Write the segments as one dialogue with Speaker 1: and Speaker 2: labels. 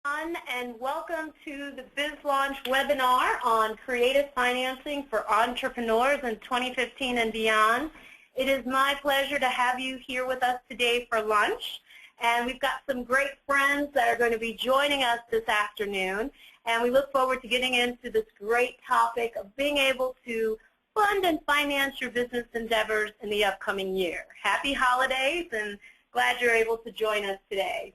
Speaker 1: And welcome to the Biz Launch webinar on creative financing for entrepreneurs in 2015 and beyond. It is my pleasure to have you here with us today for lunch. And we've got some great friends that are going to be joining us this afternoon. And we look forward to getting into this great topic of being able to fund and finance your business endeavors in the upcoming year. Happy holidays, and glad you're able to join us today.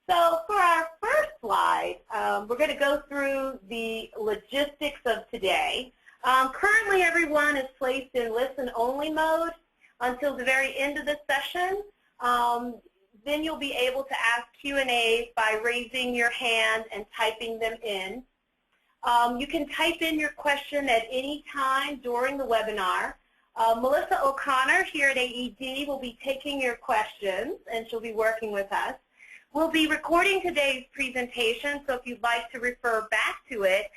Speaker 1: So for our first slide, we're going to go through the logistics of today. Currently, everyone is placed in listen-only mode until the very end of the session. Then you'll be able to ask Q&As by raising your hand and typing them in. You can type in your question at any time during the webinar. Melissa O'Connor here at AED will be taking your questions, and she'll be working with us. We'll be recording today's presentation, so if you'd like to refer back to it,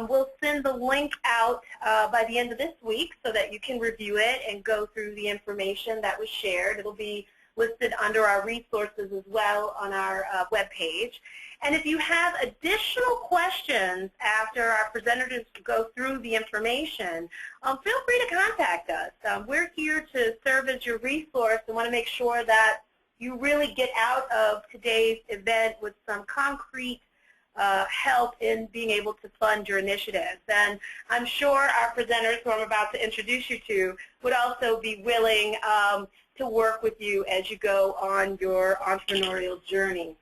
Speaker 1: we'll send the link out by the end of this week so that you can review it and go through the information that was shared. It'll be listed under our resources as well on our webpage. And if you have additional questions after our presenters go through the information, feel free to contact us. We're here to serve as your resource and want to make sure that you really get out of today's event with some concrete help in being able to fund your initiatives. And I'm sure our presenters, who I'm about to introduce you to, would also be willing to work with you as you go on your entrepreneurial journey.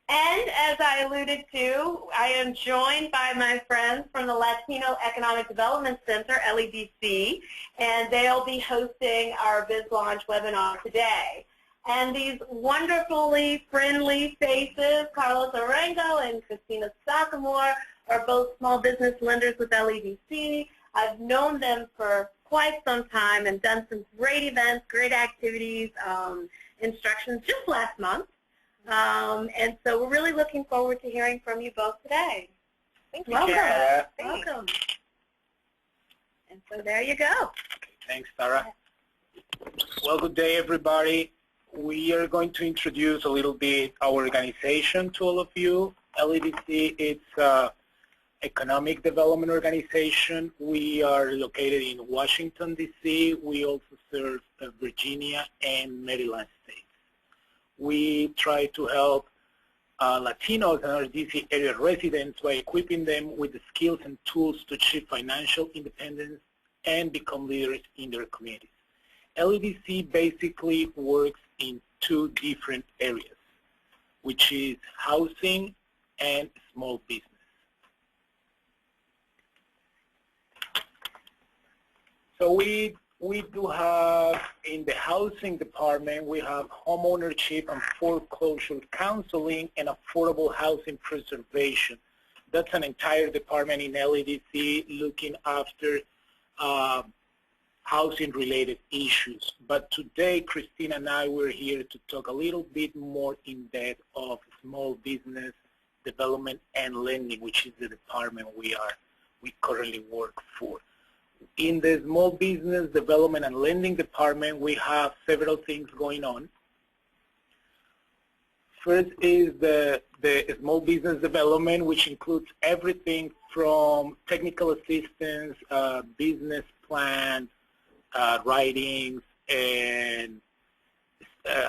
Speaker 1: And as I alluded to, I am joined by my friends from the Latino Economic Development Center, LEDC, and they'll be hosting our Biz Launch webinar today. And these wonderfully friendly faces, Carlos Arango and Christina Sakamore, are both small business lenders with LEDC. I've known them for quite some time and done some great events, great activities, instructions just last month. And so we're really looking forward to hearing from you both today.
Speaker 2: Thank you.
Speaker 1: Welcome. Welcome. And so there you go.
Speaker 2: Thanks, Tara. Well, good day, everybody. We are going to introduce a little bit our organization to all of you. LEDC, it's an economic development organization. We are located in Washington, D.C. We also serve Virginia and Maryland states. We try to help Latinos and our D.C. area residents by equipping them with the skills and tools to achieve financial independence and become leaders in their communities. LEDC basically works in two different areas, which is housing and small business. So we do have, in the housing department, we have home ownership and foreclosure counseling and affordable housing preservation. That's an entire department in LEDC looking after housing-related issues. But today, Christina and I were here to talk a little bit more in depth of small business development and lending, which is the department we currently work for. In the small business development and lending department, we have several things going on. First is the small business development, which includes everything from technical assistance, business plans, writings, and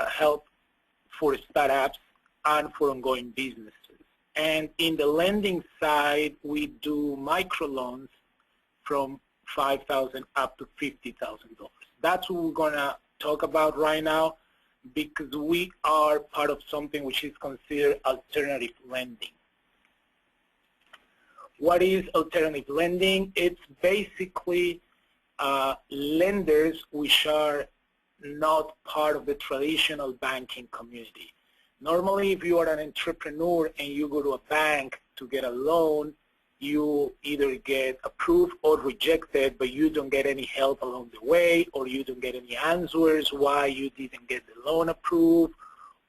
Speaker 2: help for startups and for ongoing businesses. And in the lending side, we do microloans from $5,000 up to $50,000. That's what we're going to talk about right now, because we are part of something which is considered alternative lending. What is alternative lending? It's basically lenders which are not part of the traditional banking community. Normally, if you are an entrepreneur and you go to a bank to get a loan, you either get approved or rejected, but you don't get any help along the way, or you don't get any answers why you didn't get the loan approved,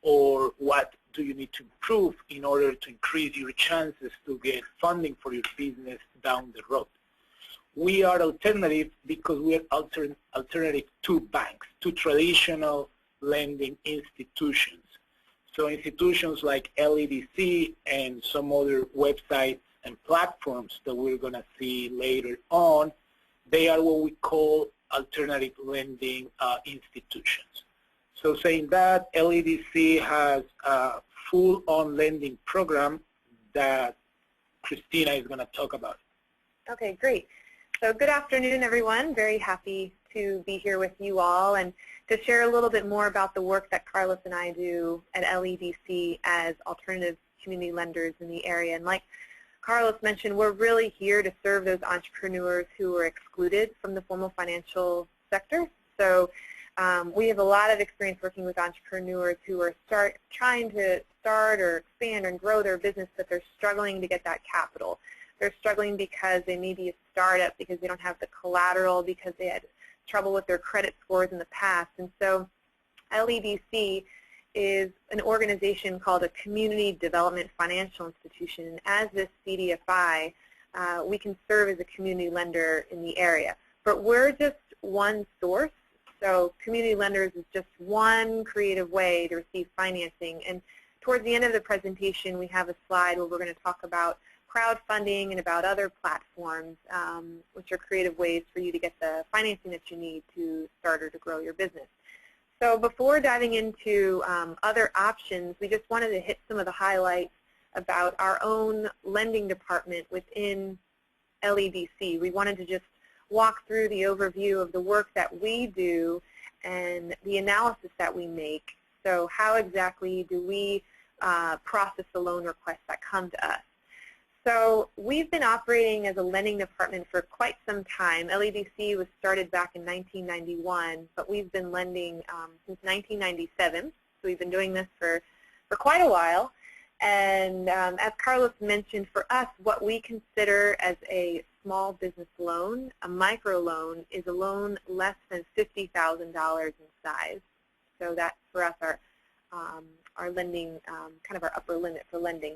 Speaker 2: or what do you need to improve in order to increase your chances to get funding for your business down the road. We are alternative because we are alternative to banks, to traditional lending institutions. So institutions like LEDC and some other websites and platforms that we're going to see later on, they are what we call alternative lending institutions. So saying that, LEDC has a full-on lending program that Christina is going to talk about.
Speaker 3: Okay, great. So good afternoon, everyone. Very happy to be here with you all and to share a little bit more about the work that Carlos and I do at LEDC as alternative community lenders in the area. And like Carlos mentioned, we're really here to serve those entrepreneurs who are excluded from the formal financial sector. So we have a lot of experience working with entrepreneurs who are trying to start or expand and grow their business, but they're struggling to get that capital. They're struggling because they may be a startup, because they don't have the collateral, because they had trouble with their credit scores in the past. And so LEDC is an organization called a Community Development Financial Institution. And as this CDFI, we can serve as a community lender in the area. But we're just one source. So community lenders is just one creative way to receive financing. And towards the end of the presentation, we have a slide where we're going to talk about crowdfunding and about other platforms, which are creative ways for you to get the financing that you need to start or to grow your business. So before diving into other options, we just wanted to hit some of the highlights about our own lending department within LEDC. We wanted to just walk through the overview of the work that we do and the analysis that we make. So how exactly do we process the loan requests that come to us? So we've been operating as a lending department for quite some time. LEDC was started back in 1991, but we've been lending since 1997. So we've been doing this for quite a while. And as Carlos mentioned, for us, what we consider as a small business loan, a microloan, is a loan less than $50,000 in size. So that's for us our lending, kind of our upper limit for lending.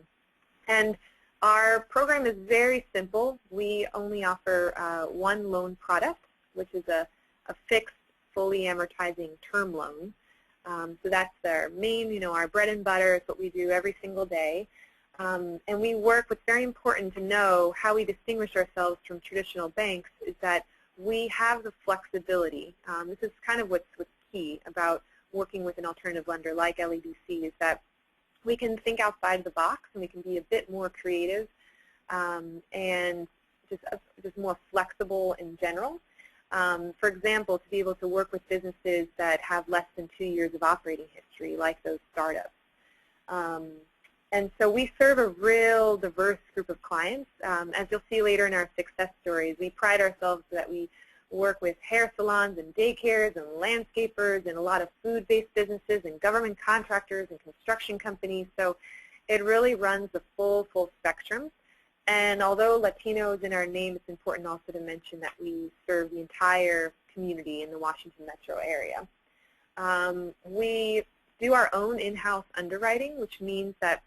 Speaker 3: And our program is very simple. We only offer one loan product, which is a fixed, fully amortizing term loan. So that's our main, our bread and butter. It's what we do every single day. And we work, what's very important to know, how we distinguish ourselves from traditional banks is that we have the flexibility. This is kind of what's key about working with an alternative lender like LEDC, is that we can think outside the box and we can be a bit more creative and just more flexible in general. For example, to be able to work with businesses that have less than 2 years of operating history, like those startups. And so we serve a real diverse group of clients. As you'll see later in our success stories, we pride ourselves that we work with hair salons and daycares and landscapers and a lot of food-based businesses and government contractors and construction companies. So it really runs the full spectrum. And although Latino is in our name, it's important also to mention that we serve the entire community in the Washington metro area. We do our own in-house underwriting, which means that,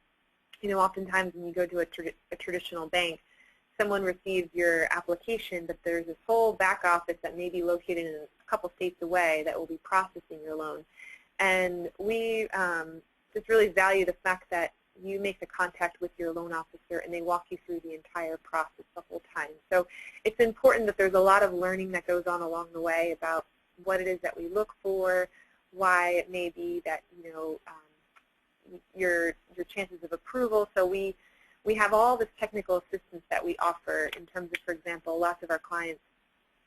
Speaker 3: oftentimes when you go to a traditional bank, someone receives your application, but there's this whole back office that may be located in a couple states away that will be processing your loan. And we just really value the fact that you make the contact with your loan officer and they walk you through the entire process the whole time. So it's important that there's a lot of learning that goes on along the way about what it is that we look for, why it may be that, your chances of approval. So we have all this technical assistance that we offer in terms of, for example, lots of our clients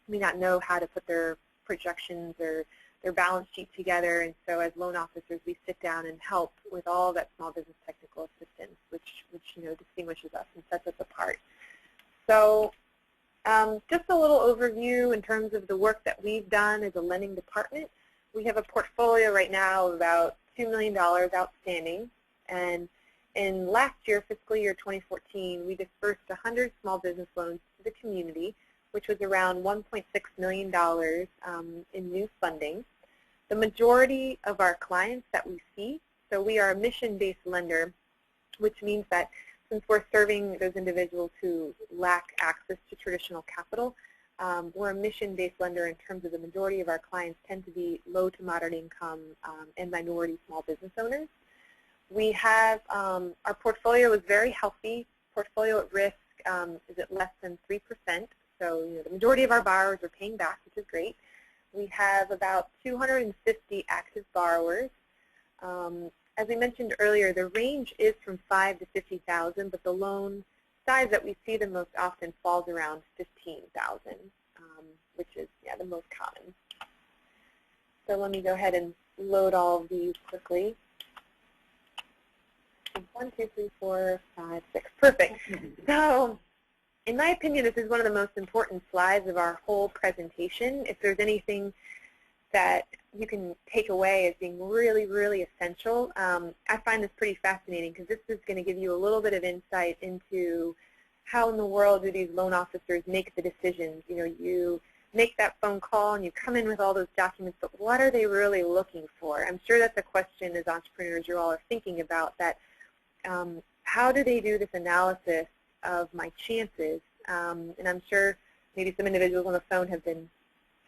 Speaker 3: may not know how to put their projections or their balance sheet together, and so as loan officers, we sit down and help with all that small business technical assistance, which distinguishes us and sets us apart. So just a little overview in terms of the work that we've done as a lending department. We have a portfolio right now of about $2 million outstanding, and in last year, fiscal year 2014, we dispersed 100 small business loans to the community, which was around $1.6 million in new funding. The majority of our clients that we see, so we are a mission-based lender, which means that since we're serving those individuals who lack access to traditional capital, We're a mission-based lender in terms of the majority of our clients tend to be low to moderate income and minority small business owners. We have, our portfolio is very healthy. Portfolio at risk is at less than 3%. So the majority of our borrowers are paying back, which is great. We have about 250 active borrowers. As we mentioned earlier, the range is from $5,000 to $50,000, but the loan size that we see the most often falls around $15,000, which is the most common. So let me go ahead and load all of these quickly. 1, 2, 3, 4, 5, 6. Perfect. So in my opinion, this is one of the most important slides of our whole presentation. If there's anything that you can take away as being really, really essential, I find this pretty fascinating because this is going to give you a little bit of insight into how in the world do these loan officers make the decisions. You make that phone call and you come in with all those documents, but what are they really looking for? I'm sure that's a question as entrepreneurs you all are thinking about, that how do they do this analysis of my chances? And I'm sure maybe some individuals on the phone have been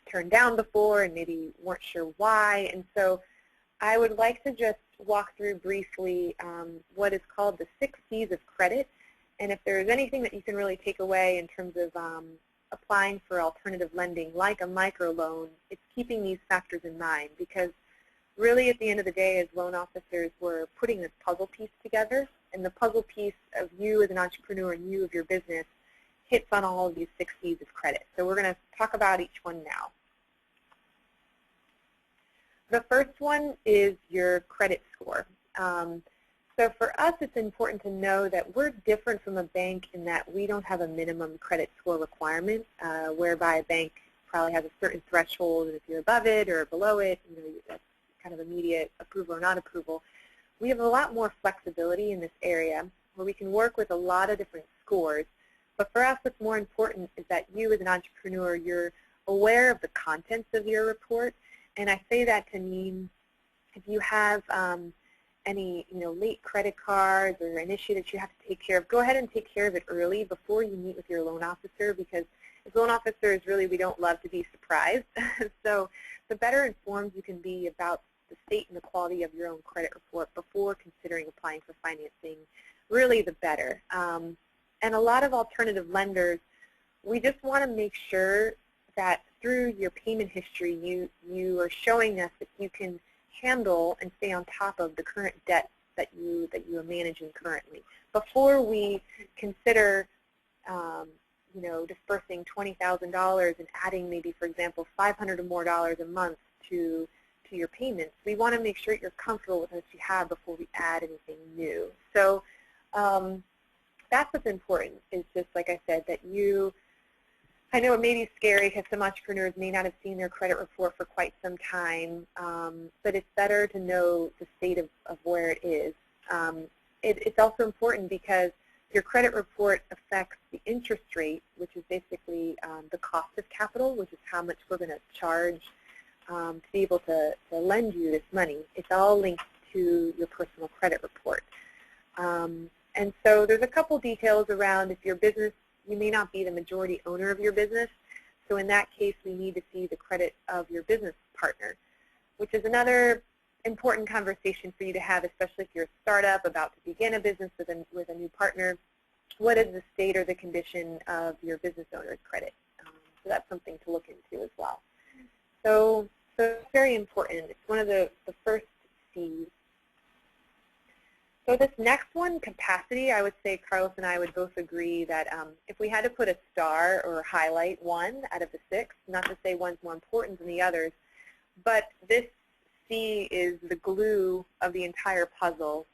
Speaker 3: turned down before and maybe weren't sure why. And so I would like to just walk through briefly what is called the 6 C's of credit. And if there's anything that you can really take away in terms of applying for alternative lending like a microloan, it's keeping these factors in mind, because really at the end of the day as loan officers we're putting this puzzle piece together, and the puzzle piece of you as an entrepreneur and you of your business hits on all of these 6 C's of credit. So we're going to talk about each one now. The first one is your credit score. So for us, it's important to know that we're different from a bank in that we don't have a minimum credit score requirement, whereby a bank probably has a certain threshold, and if you're above it or below it, that's kind of immediate approval or non-approval. We have a lot more flexibility in this area where we can work with a lot of different scores. But for us, what's more important is that you as an entrepreneur, you're aware of the contents of your report. And I say that to mean if you have any late credit cards or an issue that you have to take care of, go ahead and take care of it early before you meet with your loan officer, because as loan officers, really, we don't love to be surprised. So the better informed you can be about the state and the quality of your own credit report before considering applying for financing, really the better. And a lot of alternative lenders, we just want to make sure that through your payment history, you are showing us that you can handle and stay on top of the current debt that you are managing currently. Before we consider dispersing $20,000 and adding maybe, for example, $500 or more a month to your payments, we want to make sure you're comfortable with what you have before we add anything new. So that's what's important, is just like I said, that I know it may be scary because some entrepreneurs may not have seen their credit report for quite some time, but it's better to know the state of where it is. It's also important because your credit report affects the interest rate, which is basically the cost of capital, which is how much we're going to charge to be able to lend you this money. It's all linked to your personal credit report. And so there's a couple details around if your business, you may not be the majority owner of your business. So in that case, we need to see the credit of your business partner, which is another important conversation for you to have, especially if you're a startup about to begin a business with a new partner. What is the state or the condition of your business owner's credit? So that's something to look into as well. So it's very important. It's one of the first C's. So this next one, capacity, I would say Carlos and I would both agree that if we had to put a star or highlight one out of the 6, not to say one's more important than the others, but this C is the glue of the entire puzzle.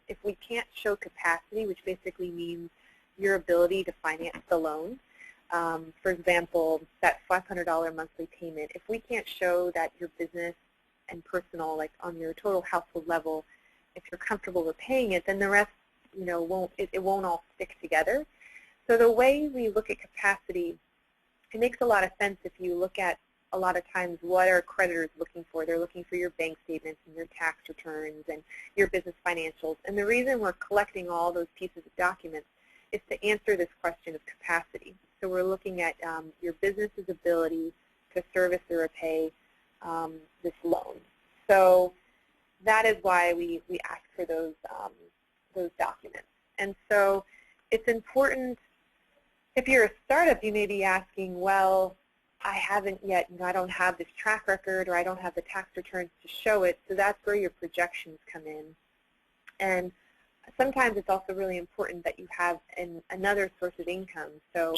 Speaker 3: If we can't show capacity, which basically means your ability to finance the loan, for example, that $500 monthly payment, if we can't show that your business and personal, like on your total household level, if you're comfortable with paying it, then the rest, it won't all stick together. So the way we look at capacity, it makes a lot of sense if you look at a lot of times what are creditors looking for. They're looking for your bank statements and your tax returns and your business financials. And the reason we're collecting all those pieces of documents is to answer this question of capacity. So we're looking at your business's ability to service or repay this loan. So that is why we ask for those documents. And so it's important, if you're a startup, you may be asking, well, I haven't yet, I don't have this track record, or I don't have the tax returns to show it, so that's where your projections come in. And sometimes it's also really important that you have another source of income. So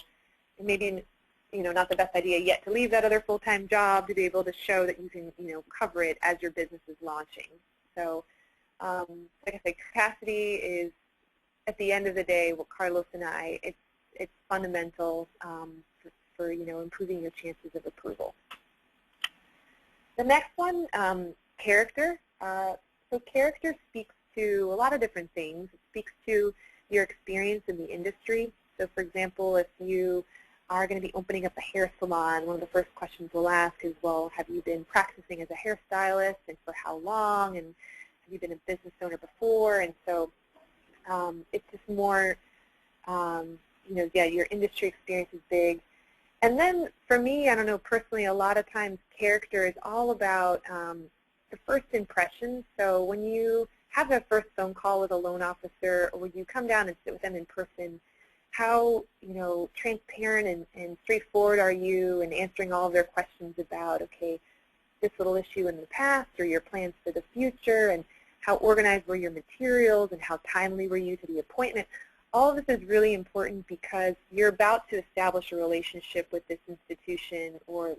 Speaker 3: it may be, not the best idea yet to leave that other full-time job to be able to show that you can, cover it as your business is launching. So, like I said, capacity is, at the end of the day, what Carlos and I, it's fundamental for improving your chances of approval. The next one, character. So character speaks to a lot of different things. It speaks to your experience in the industry. So for example, if you are going to be opening up a hair salon, one of the first questions we'll ask is, well, have you been practicing as a hairstylist, and for how long, and have you been a business owner before? And so it's just more, your industry experience is big. And then for me, I don't know, personally, a lot of times character is all about the first impressions. So when you have that first phone call with a loan officer, or when you come down and sit with them in person, how transparent and straightforward are you in answering all of their questions about, okay, this little issue in the past, or your plans for the future, and how organized were your materials, and how timely were you to the appointment. All of this is really important because you're about to establish a relationship with this institution, or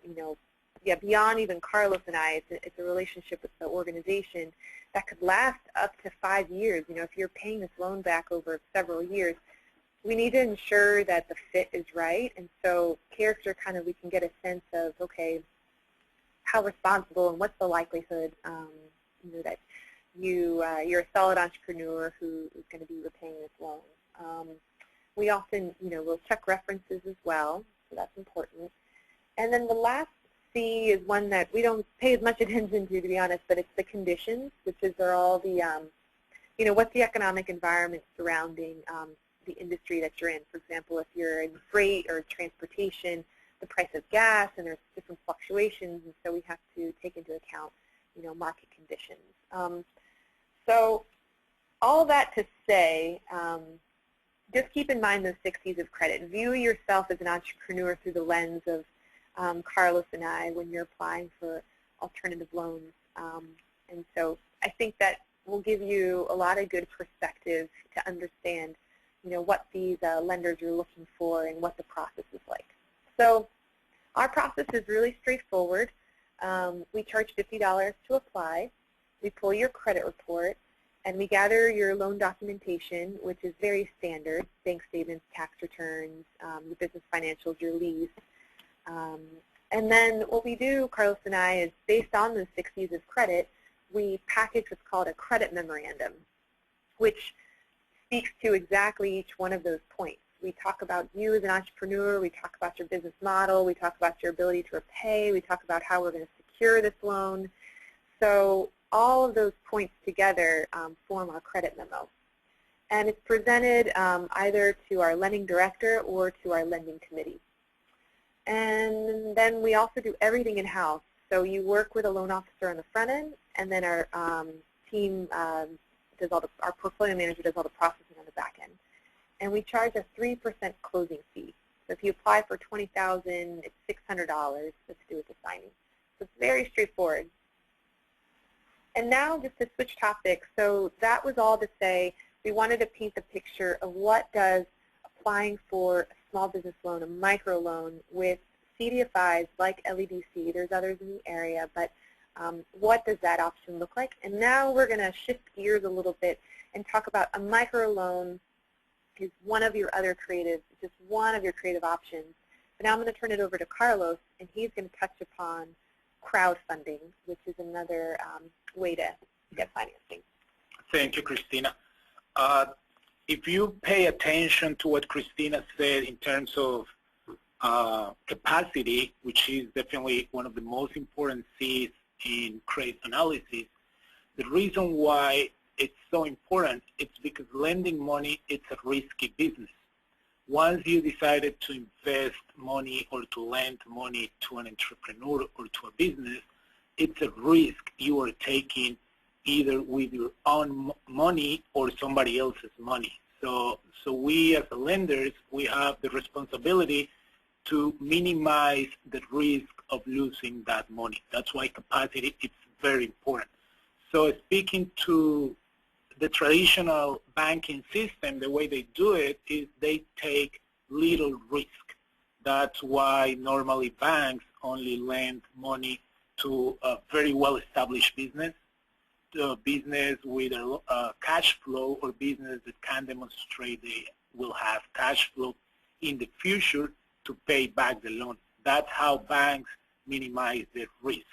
Speaker 3: beyond even Carlos and I, it's a relationship with the organization that could last up to 5 years. If you're paying this loan back over several years, we need to ensure that the fit is right. And so character, we can get a sense of, okay, how responsible and what's the likelihood that you're a solid entrepreneur who is going to be repaying this loan. We often, we'll check references as well, so that's important. And then the last C is one that we don't pay as much attention to be honest, but it's the conditions, which are all the, what's the economic environment surrounding the industry that you're in. For example, if you're in freight or transportation, the price of gas, and there's different fluctuations, and so we have to take into account, market conditions. So all that to say, just keep in mind those 6 C's of credit. View yourself as an entrepreneur through the lens of Carlos and I when you're applying for alternative loans. And so I think that will give you a lot of good perspective to understand, what these lenders are looking for and what the process is like. So our process is really straightforward. We charge $50 to apply. We pull your credit report, and we gather your loan documentation, which is very standard: bank statements, tax returns, your business financials, your lease. And then what we do, Carlos and I, is based on those 6 C's of credit, we package what's called a credit memorandum, which speaks to exactly each one of those points. We talk about you as an entrepreneur, we talk about your business model, we talk about your ability to repay, we talk about how we're going to secure this loan. So all of those points together form our credit memo. And it's presented either to our lending director or to our lending committee. And then we also do everything in-house. So you work with a loan officer on the front end, and then our team does our portfolio manager does all the processing on the back end. And we charge a 3% closing fee. So if you apply for $20,000, it's $600 to do with the signing. So it's very straightforward. And now just to switch topics, so that was all to say we wanted to paint the picture of what does applying for a small business loan, a microloan with CDFIs like LEDC, there's others in the area, but what does that option look like? And now we're going to shift gears a little bit and talk about a microloan is one of your other creative, just one of your creative options. But now I'm going to turn it over to Carlos, and he's going to touch upon crowdfunding, which is another way to get financing.
Speaker 2: Thank you, Christina. If you pay attention to what Christina said in terms of capacity, which is definitely one of the most important C's in credit analysis, the reason why it's so important, it's because lending money, it's a risky business. Once you decided to invest money or to lend money to an entrepreneur or to a business, it's a risk you are taking either with your own money or somebody else's money. So we as lenders, we have the responsibility to minimize the risk of losing that money. That's why capacity is very important. So speaking to the traditional banking system, the way they do it is they take little risk. That's why normally banks only lend money to a very well-established business, to a business with a cash flow, or business that can demonstrate they will have cash flow in the future to pay back the loan. That's how banks minimize their risk.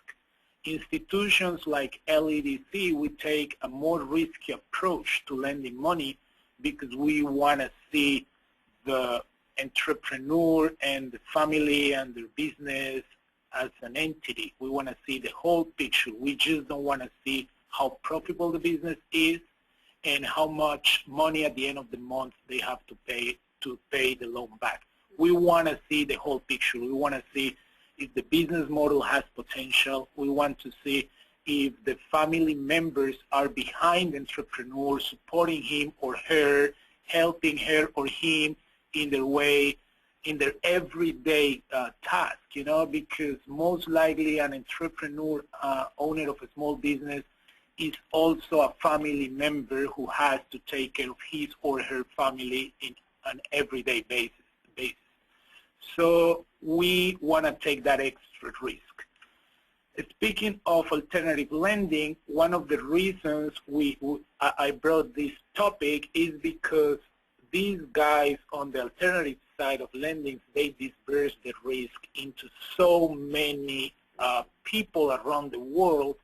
Speaker 2: Institutions like LEDC, we take a more risky approach to lending money because we want to see the entrepreneur and the family and their business as an entity. We want to see the whole picture. We just don't want to see how profitable the business is and how much money at the end of the month they have to pay the loan back. We want to see the whole picture. We want to see if the business model has potential. We want to see if the family members are behind the entrepreneur, supporting him or her, helping her or him in their way, in their everyday task, because most likely an entrepreneur, owner of a small business, is also a family member who has to take care of his or her family in an everyday basis. So we want to take that extra risk. Speaking of alternative lending, one of the reasons I brought this topic is because these guys on the alternative side of lending, they disperse the risk into so many people around the world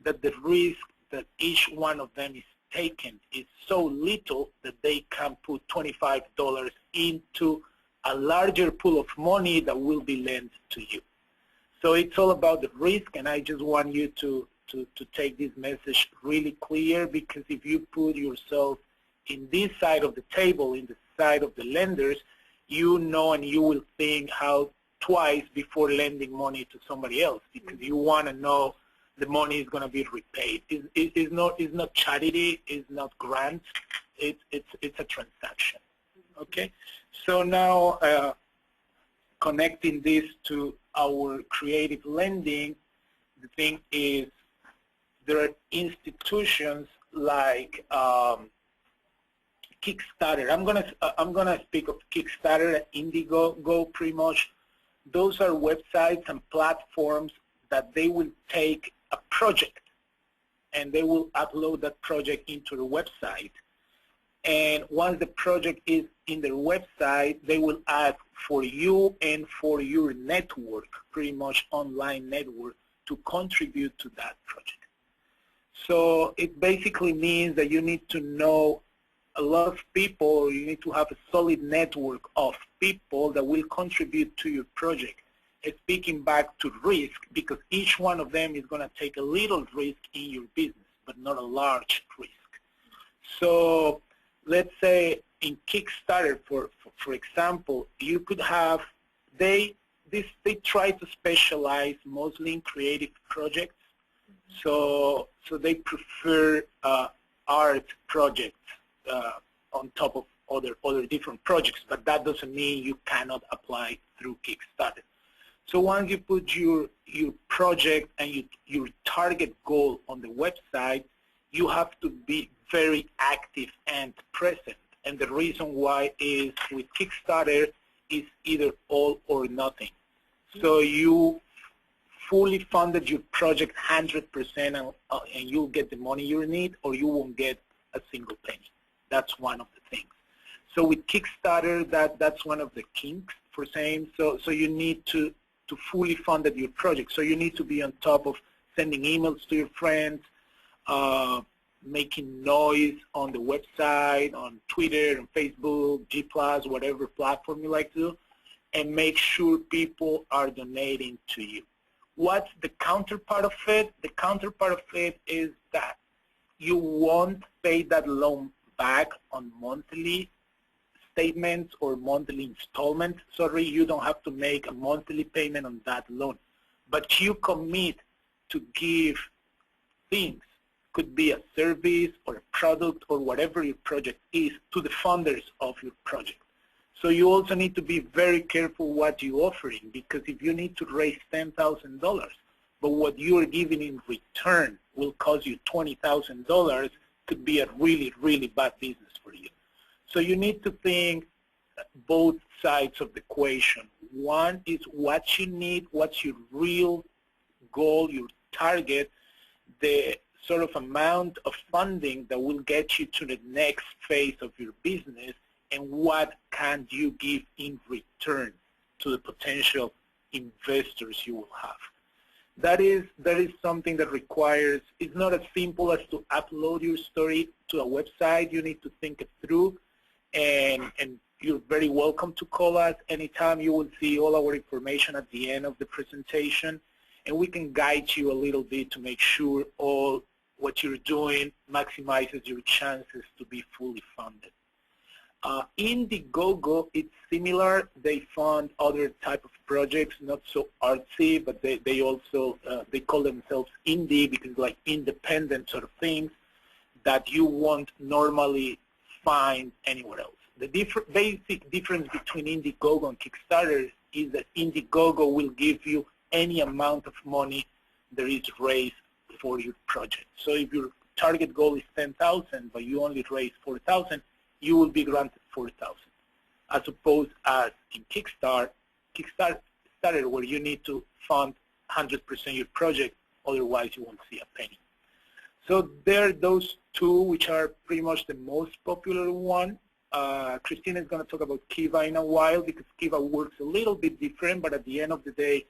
Speaker 2: that the risk that each one of them is taken is so little that they can put $25 into a larger pool of money that will be lent to you. So it's all about the risk, and I just want you to take this message really clear, because if you put yourself in this side of the table, in the side of the lenders, you know and you will think how twice before lending money to somebody else, because you want to know the money is going to be repaid. It's not charity, it's not grants, it's a transaction. Okay, so now connecting this to our creative lending, the thing is there are institutions like Kickstarter. I'm gonna speak of Kickstarter and Indiegogo pretty much. Those are websites and platforms that they will take a project and they will upload that project into the website. And once the project is in their website, they will ask for you and for your network, pretty much online network, to contribute to that project. So it basically means that you need to know a lot of people, or you need to have a solid network of people that will contribute to your project. Speaking back to risk, because each one of them is going to take a little risk in your business, but not a large risk. So let's say in Kickstarter, for example, you could have, they try to specialize mostly in creative projects. So they prefer art projects on top of other different projects, but that doesn't mean you cannot apply through Kickstarter. So once you put your project and your target goal on the website, you have to be very active and present. And the reason why is with Kickstarter is either all or nothing. So you fully funded your project 100% and you'll get the money you need, or you won't get a single penny. That's one of the things. So with Kickstarter, that's one of the kinks for saying, so you need to fully fund your project. So you need to be on top of sending emails to your friends, making noise on the website, on Twitter and Facebook, G+, whatever platform you like to do, and make sure people are donating to you. What's the counterpart of it? The counterpart of it is that you won't pay that loan back on monthly statements or monthly installments. Sorry, you don't have to make a monthly payment on that loan. But you commit to give things, could be a service or a product or whatever your project is, to the funders of your project. So you also need to be very careful what you're offering, because if you need to raise $10,000, but what you're giving in return will cost you $20,000, could be a really, really bad business for you. So you need to think both sides of the equation. One is what you need, what's your real goal, your target, the sort of amount of funding that will get you to the next phase of your business, and what can you give in return to the potential investors you will have. That is something that requires, it's not as simple as to upload your story to a website. You need to think it through, and you're very welcome to call us anytime. You will see all our information at the end of the presentation, and we can guide you a little bit to make sure all what you're doing maximizes your chances to be fully funded. Indiegogo, it's similar. They fund other type of projects, not so artsy, but they also, they call themselves indie because like independent sort of things that you won't normally find anywhere else. The basic difference between Indiegogo and Kickstarter is that Indiegogo will give you any amount of money there is raised for your project. So if your target goal is 10,000, but you only raise 4,000, you will be granted 4,000, as opposed as in Kickstarter, where you need to fund 100% your project, otherwise you won't see a penny. So there are those two, which are pretty much the most popular one. Christina is going to talk about Kiva in a while, because Kiva works a little bit different, but at the end of the day,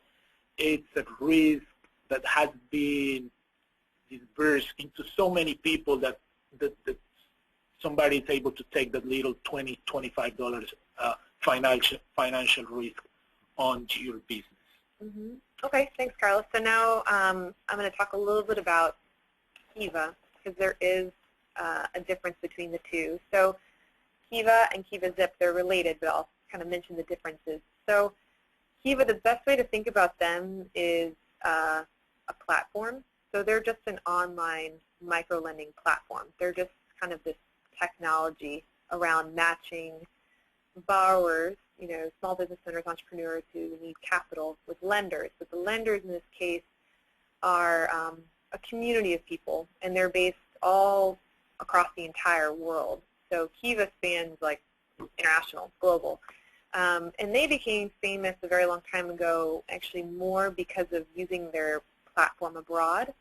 Speaker 2: it's a risk that has been dispersed into so many people that somebody is able to take that little $20, $25 financial risk on your business.
Speaker 3: Mm-hmm. Okay, thanks, Carlos. So now I'm going to talk a little bit about Kiva, because there is a difference between the two. So Kiva and KivaZip, they're related, but I'll kind of mention the differences. So Kiva, the best way to think about them is a platform. So they're just an online micro-lending platform. They're just kind of this technology around matching borrowers, you know, small business owners, entrepreneurs who need capital with lenders. But the lenders in this case are a community of people, and they're based all across the entire world. So Kiva spans like international, global. And they became famous a very long time ago, actually more because of using their platform abroad.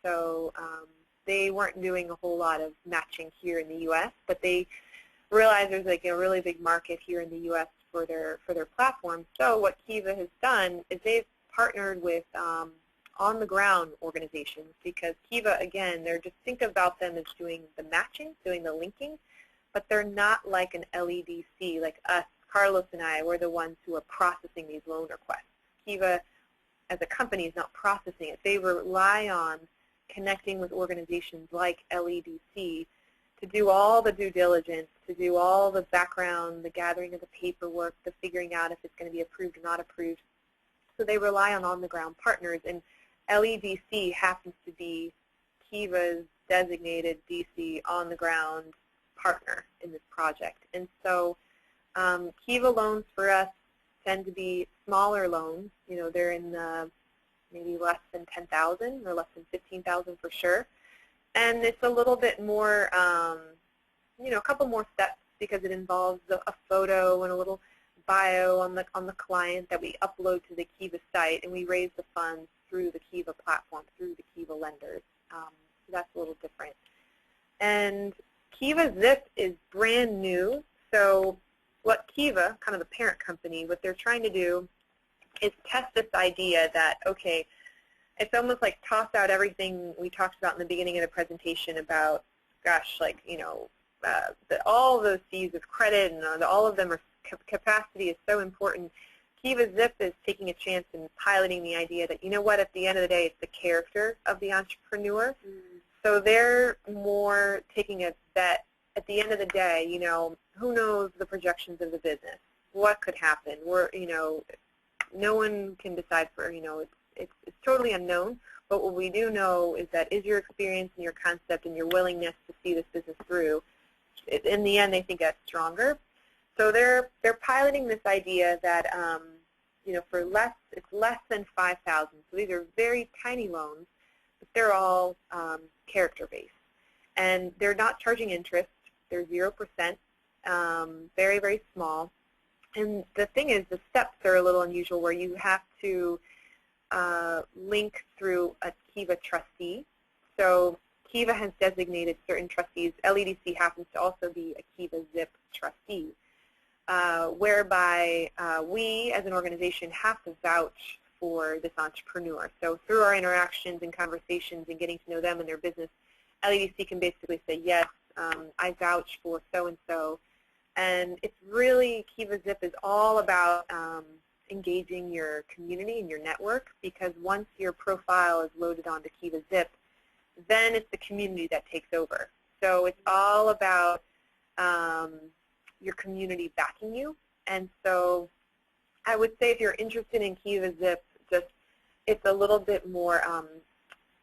Speaker 3: So they weren't doing a whole lot of matching here in the U.S., but they realized there's like a really big market here in the U.S. for their platform. So what Kiva has done is they've partnered with on-the-ground organizations, because Kiva, again, they're just, think about them as doing the matching, doing the linking, but they're not like an LEDC, like us, Carlos and I, we're the ones who are processing these loan requests. Kiva, as a company, is not processing it. They rely on connecting with organizations like LEDC to do all the due diligence, to do all the background, the gathering of the paperwork, the figuring out if it's going to be approved or not approved. So they rely on the ground partners, and LEDC happens to be Kiva's designated DC on-the-ground partner in this project. And so Kiva loans for us tend to be smaller loans. You know, they're in the maybe less than 10,000 or less than 15,000 for sure. And it's a little bit more, you know, a couple more steps, because it involves a photo and a little bio on the client that we upload to the Kiva site, and we raise the funds through the Kiva platform, through the Kiva lenders. So that's a little different. And KivaZip is brand new. So what Kiva, kind of the parent company, what they're trying to do is test this idea that, okay, it's almost like toss out everything we talked about in the beginning of the presentation about, gosh, like, you know, all those C's of credit and all of them are, capacity is so important. KivaZip is taking a chance and piloting the idea that, you know what, at the end of the day, it's the character of the entrepreneur. So they're more taking a bet at the end of the day, you know, who knows the projections of the business? What could happen? No one can decide for, it's totally unknown. But what we do know is that is your experience and your concept and your willingness to see this business through, in the end, they think that's stronger. So they're piloting this idea that, for it's less than $5,000. So these are very tiny loans, but they're all character-based. And they're not charging interest. They're 0%, very, very small. And the thing is, the steps are a little unusual where you have to link through a Kiva trustee. So Kiva has designated certain trustees. LEDC happens to also be a KivaZip trustee, whereby we as an organization have to vouch for this entrepreneur. So through our interactions and conversations and getting to know them and their business, LEDC can basically say, yes, I vouch for so-and-so. And it's really, KivaZip is all about engaging your community and your network, because once your profile is loaded onto KivaZip, then it's the community that takes over. So it's all about your community backing you. And so I would say if you're interested in KivaZip, it's a little bit more,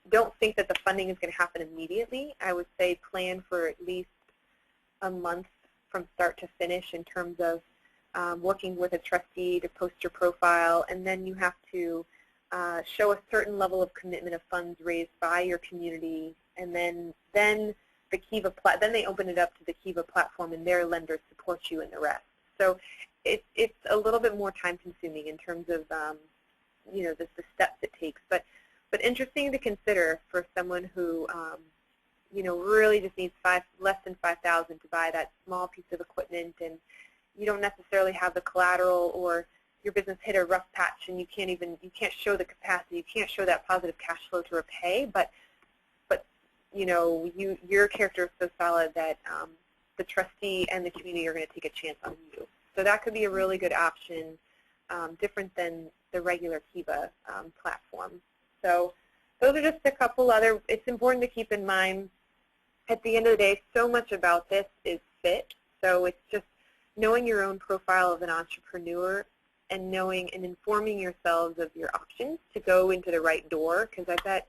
Speaker 3: don't think that the funding is going to happen immediately. I would say plan for at least a month from start to finish in terms of working with a trustee to post your profile, and then you have to show a certain level of commitment of funds raised by your community, and then the Kiva then they open it up to the Kiva platform, and their lenders support you in the rest. So it's a little bit more time consuming in terms of the steps it takes, but interesting to consider for someone who really just needs less than $5,000 to buy that small piece of equipment, and you don't necessarily have the collateral, or your business hit a rough patch and you can't show the capacity, you can't show that positive cash flow to repay, but your character is so solid that the trustee and the community are going to take a chance on you. So that could be a really good option, different than the regular Kiva platform. So those are just a couple other. It's important to keep in mind, at the end of the day, so much about this is fit. So it's just knowing your own profile of an entrepreneur and knowing and informing yourselves of your options to go into the right door, because I bet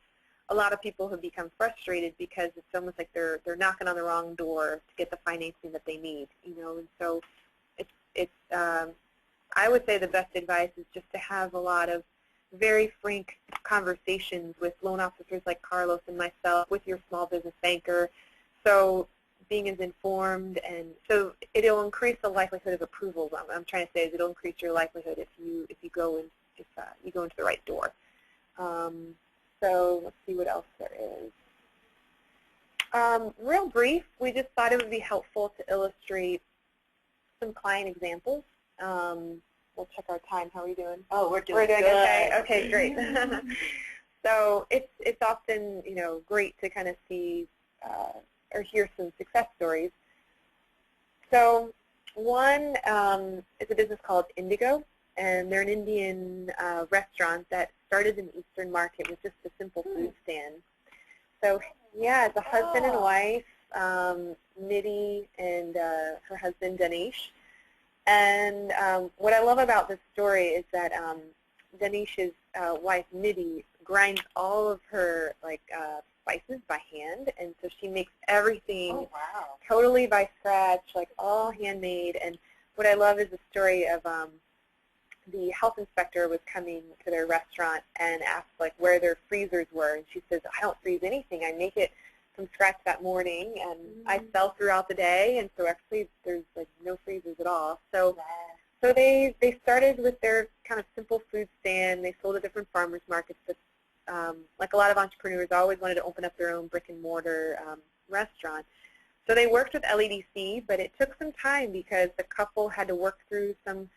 Speaker 3: a lot of people have become frustrated because it's almost like they're knocking on the wrong door to get the financing that they need, and so I would say the best advice is just to have a lot of very frank conversations with loan officers like Carlos and myself, with your small business banker, so being as informed, and so it'll increase the likelihood of approval. What I'm trying to say is it'll increase your likelihood if you go into the right door. So let's see what else there is. Real brief, we just thought it would be helpful to illustrate some client examples. We'll check our time. How are we doing?
Speaker 1: Oh, we're doing
Speaker 3: good.
Speaker 1: Okay.
Speaker 3: Okay, great. So it's often great to kind of see or hear some success stories. So one is a business called Indigo, and they're an Indian restaurant that started in the Eastern market with just a simple food stand. So yeah, it's a husband and wife, Nidhi and her husband Danish. And what I love about this story is that Danish's wife Nidhi grinds all of her spices by hand, and so she makes everything totally by scratch, all handmade. And what I love is the story of the health inspector was coming to their restaurant and asked where their freezers were, and she says, I don't freeze anything, I make it from scratch that morning, and I sell throughout the day, and so actually there's no freezers at all. So they started with their kind of simple food stand. They sold at different farmers markets, but like a lot of entrepreneurs, always wanted to open up their own brick and mortar restaurant. So they worked with LEDC, but it took some time because the couple had to work through some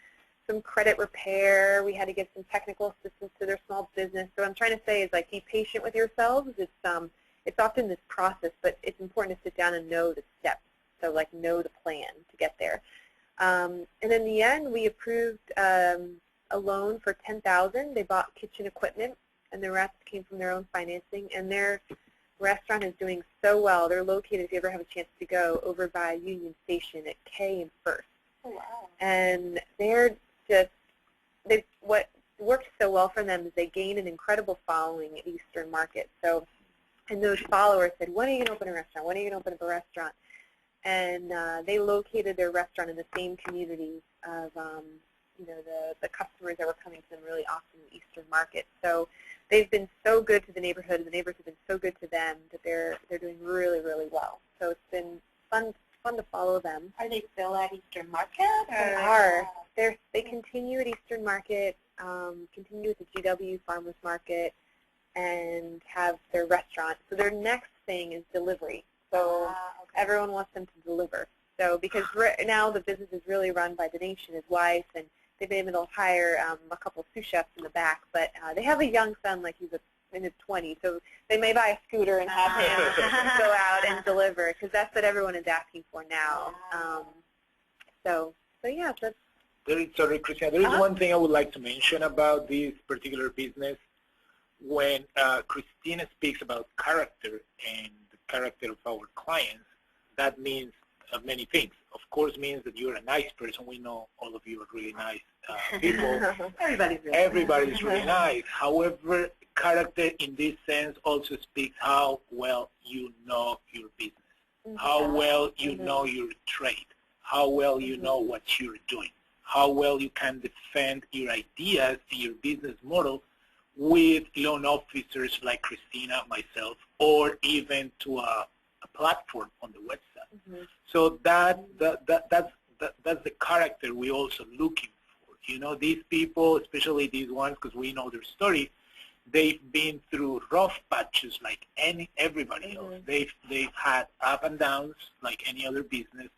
Speaker 3: credit repair. We had to give some technical assistance to their small business. So what I'm trying to say is be patient with yourselves. It's often this process, but it's important to sit down and know the steps. So know the plan to get there. And in the end, we approved a loan for $10,000. They bought kitchen equipment, and the rest came from their own financing. And they're restaurant is doing so well. They're located, if you ever have a chance to go, over by Union Station at K and First.
Speaker 1: Oh, wow.
Speaker 3: And what worked so well for them is they gained an incredible following at Eastern Market. So, and those followers said, when are you going to open a restaurant? When are you going to open up a restaurant? And they located their restaurant in the same community of, the customers that were coming to them really often in Eastern Market. So they've been so good to the neighborhood, and the neighbors have been so good to them that they're doing really, really well. So it's been fun to follow them.
Speaker 1: Are they still at Eastern Market?
Speaker 3: They are. They continue at Eastern Market, continue at the GW Farmers Market, and have their restaurant. So their next thing is delivery. So everyone wants them to deliver. So because right now the business is really run by Dinesh and his wife, and they've been able to hire a couple of sous chefs in the back, but they have a young son, like he's in his 20s, so they may buy a scooter and have him go out and deliver, because that's what everyone is asking for now. So yeah, that's...
Speaker 2: Sorry, Christina, there is one thing I would like to mention about this particular business. When Christina speaks about character and the character of our clients, that means many things. Of course, means that you're a nice person. We know all of you are really nice people. Everybody's really nice. However, character in this sense also speaks how well you know your business, how well you know your trade, how well you know what you're doing, how well you can defend your ideas and your business model with loan officers like Christina, myself, or even to a platform on the website. So that's the character we're also looking for. You know, these people, especially these ones, because we know their story, they've been through rough patches like everybody else. They've had up and downs like any other business,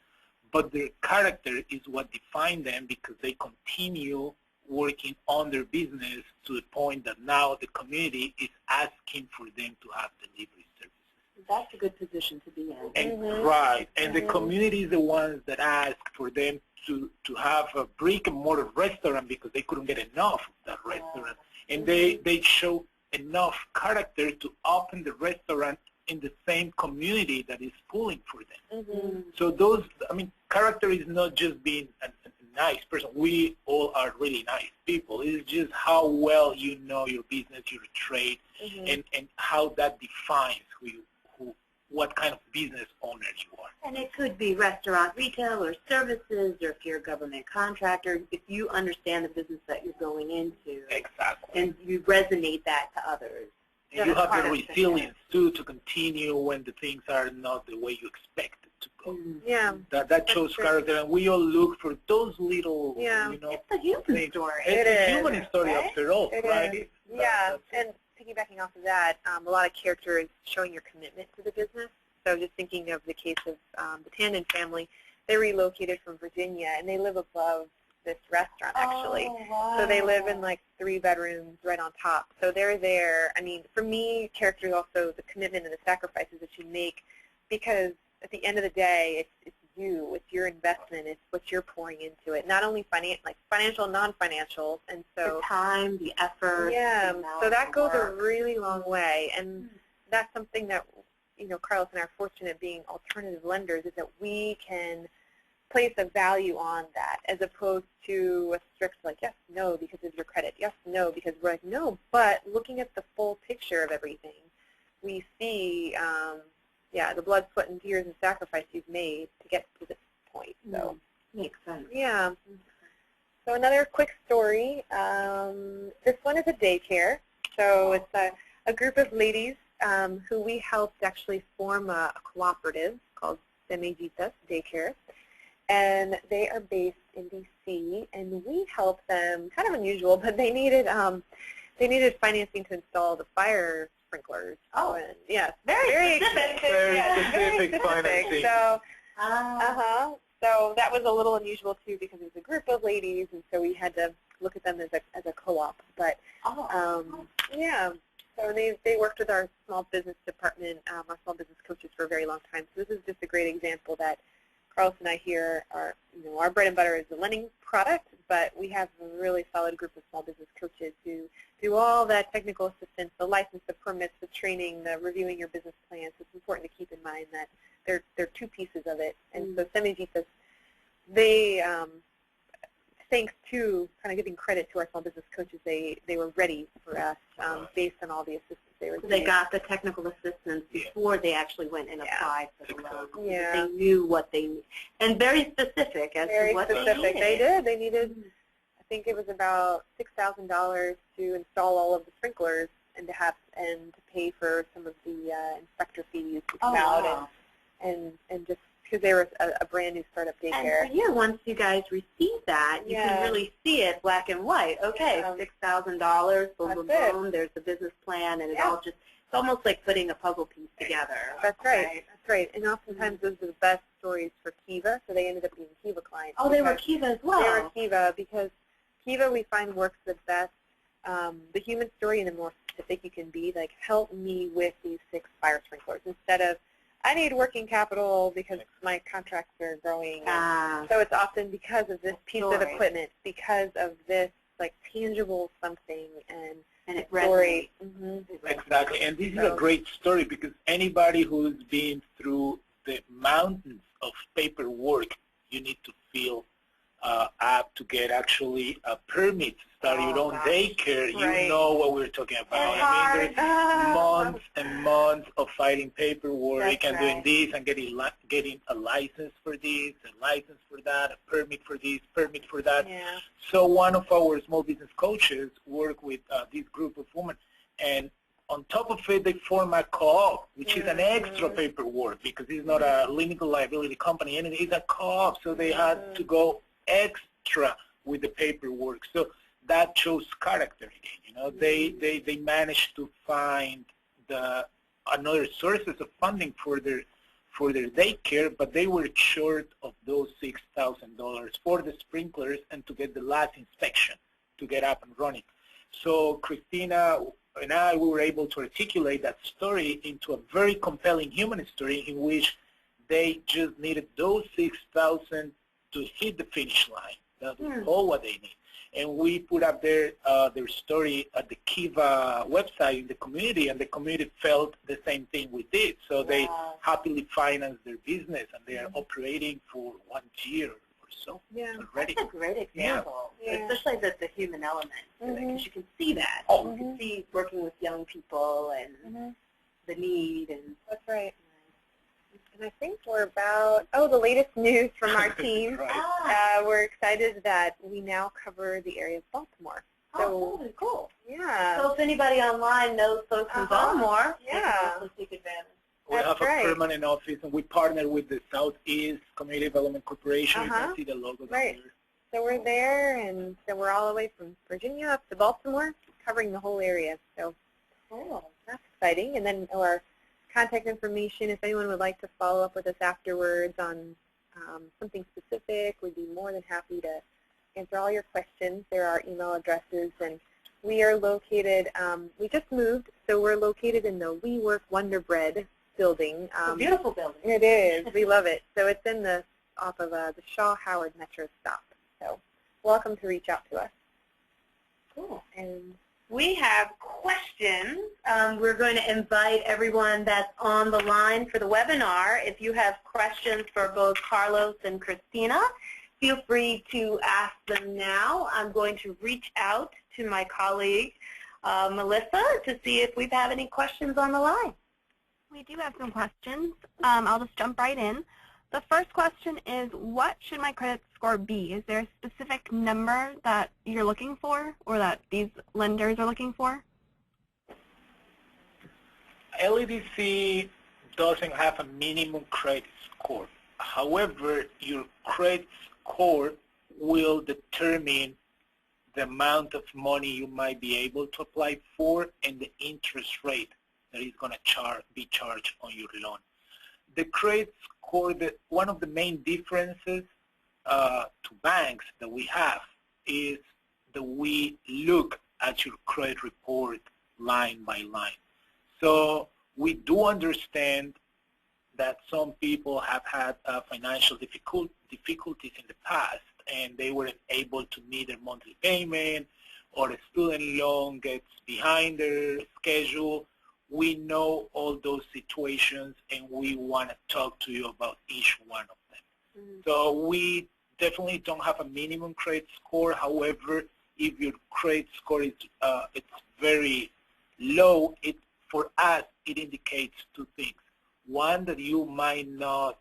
Speaker 2: but their character is what defines them, because they continue working on their business to the point that now the community is asking for them to have delivery services.
Speaker 1: That's a good position to be in.
Speaker 2: And, right, and the community is the ones that ask for them to have a brick-and-mortar restaurant because they couldn't get enough of that restaurant. And they show enough character to open the restaurant in the same community that is pulling for them. So those, I mean, character is not just being a nice person. We all are really nice people. It's just how well you know your business, your trade, and how that defines what kind of business owner you are.
Speaker 1: And it could be restaurant, retail, or services, or if you're a government contractor, if you understand the business that you're going into.
Speaker 2: Exactly.
Speaker 1: And you resonate that to others.
Speaker 2: And you have the resilience, too, to continue when the things are not the way you expect it to go.
Speaker 3: Yeah.
Speaker 2: That shows character, and we all look for those little, you know,
Speaker 1: it's a human story.
Speaker 2: It's a human story after all, right?
Speaker 3: Yeah, and piggybacking off of that, a lot of character is showing your commitment to the business. So just thinking of the case of the Tandon family, they relocated from Virginia, and they live above this restaurant, actually.
Speaker 1: Oh, wow.
Speaker 3: So they live in like 3 bedrooms right on top. So they're there. I mean, for me, character is also the commitment and the sacrifices that you make, because at the end of the day, it's you, it's your investment, it's what you're pouring into it. Not only financial, non-financial, and so
Speaker 1: the time, the effort.
Speaker 3: Yeah, so that goes a really long way, and that's something that, you know, Carlos and I are fortunate being alternative lenders, is that we can place a value on that, as opposed to a strict like yes, no, because of your credit, yes, no, because we're like, no, but looking at the full picture of everything, we see, the blood, sweat, and tears and sacrifice you've made to get to this point. So
Speaker 1: makes sense.
Speaker 3: Yeah. So another quick story. This one is a daycare. So it's a group of ladies who we helped actually form a cooperative called Semellitas Daycare. And they are based in D.C., and we helped them, kind of unusual, but they needed financing to install the fire sprinklers.
Speaker 1: Oh,
Speaker 3: and, yes,
Speaker 1: very specific.
Speaker 2: Very specific financing.
Speaker 3: So, so that was a little unusual too, because it was a group of ladies, and so we had to look at them as a co-op. But yeah, so they worked with our small business department, our small business coaches for a very long time. So this is just a great example that Carlos and I here are, our bread and butter is the lending product, but we have a really solid group of small business coaches who do all that technical assistance, the license, the permits, the training, the reviewing your business plans. It's important to keep in mind that there are two pieces of it. And so Semi-Visas, they, thanks to kind of giving credit to our small business coaches, they were ready for us based on all the assistance they were
Speaker 1: So
Speaker 3: doing.
Speaker 1: they got the technical assistance before they actually went and applied for the loan.
Speaker 3: Yeah.
Speaker 1: They knew what they needed. And very specific as to what they needed.
Speaker 3: They did. They needed, I think it was about $6,000 to install all of the sprinklers and to pay for some of the inspector fees to come out and just because they were a brand new startup daycare.
Speaker 1: And so, once you guys receive that, you can really see it black and white. Okay, $6,000, boom, boom, boom, there's the business plan, and it's almost like putting a puzzle piece together.
Speaker 3: That's right. That's right. And oftentimes those are the best stories for Kiva, so they ended up being Kiva clients.
Speaker 1: Oh, they were Kiva as well.
Speaker 3: They were Kiva because Kiva we find works the best. The human story and the more specific you can be, like help me with these 6 fire sprinklers instead of I need working capital because my contracts are growing. So it's often because of this piece of equipment, because of this like tangible something and
Speaker 1: it
Speaker 3: story.
Speaker 2: Exactly, and this is a great story because anybody who's been through the mountains of paperwork, you need to fill up to get actually a permit to start your own daycare. You know what we're talking about. I mean, there's months and months of fighting paperwork and doing this and getting a license for this, a license for that, a permit for this, permit for that. So one of our small business coaches work with this group of women, and on top of it, they form a co-op, which is an extra paperwork because it's not a limited liability company, and it's a co-op, so they had to go extra with the paperwork. So that shows character again. They managed to find another sources of funding for their daycare, but they were short of those $6,000 for the sprinklers and to get the last inspection to get up and running. So Christina and I, we were able to articulate that story into a very compelling human story in which they just needed those $6,000 to hit the finish line. That's all what they need. And we put up their story at the Kiva website in the community, and the community felt the same thing we did. So they happily financed their business, and they are operating for 1 year or so already.
Speaker 1: That's a great example, especially the human element to it, because you can see that. You can see working with young people and the need. And
Speaker 3: that's right. And I think we're about, the latest news from our team. We're excited that we now cover the area of Baltimore.
Speaker 1: So, cool.
Speaker 3: Yeah.
Speaker 1: So if anybody online knows folks in Baltimore, they can also take advantage.
Speaker 2: We have a permanent office, and we partner with the Southeast Community Development Corporation. You can see the logo there.
Speaker 3: So we're there, and so we're all the way from Virginia up to Baltimore, covering the whole area. So that's exciting. And then our contact information, if anyone would like to follow up with us afterwards on something specific, we'd be more than happy to answer all your questions. There are email addresses, and we are located, we just moved, so we're located in the WeWork Wonder Bread building.
Speaker 1: It's a beautiful building.
Speaker 3: It is. We love it. So it's in off of the Shaw Howard Metro stop. So welcome to reach out to us.
Speaker 1: Cool.
Speaker 3: And
Speaker 1: we have questions. We're going to invite everyone that's on the line for the webinar. If you have questions for both Carlos and Christina, feel free to ask them now. I'm going to reach out to my colleague, Melissa, to see if we have any questions on the line.
Speaker 4: We do have some questions. I'll just jump right in. The first question is, what should my credit score be? Is there a specific number that you're looking for or that these lenders are looking for?
Speaker 2: LEDC doesn't have a minimum credit score. However, your credit score will determine the amount of money you might be able to apply for and the interest rate that is going to be charged on your loan. The credit score, one of the main differences to banks that we have is that we look at your credit report line by line. So we do understand that some people have had financial difficulties in the past, and they weren't able to meet their monthly payment, or a student loan gets behind their schedule. We know all those situations, and we want to talk to you about each one of them. Mm-hmm. So we definitely don't have a minimum credit score. However, if your credit score is it's very low, for us it indicates two things. One, that you might not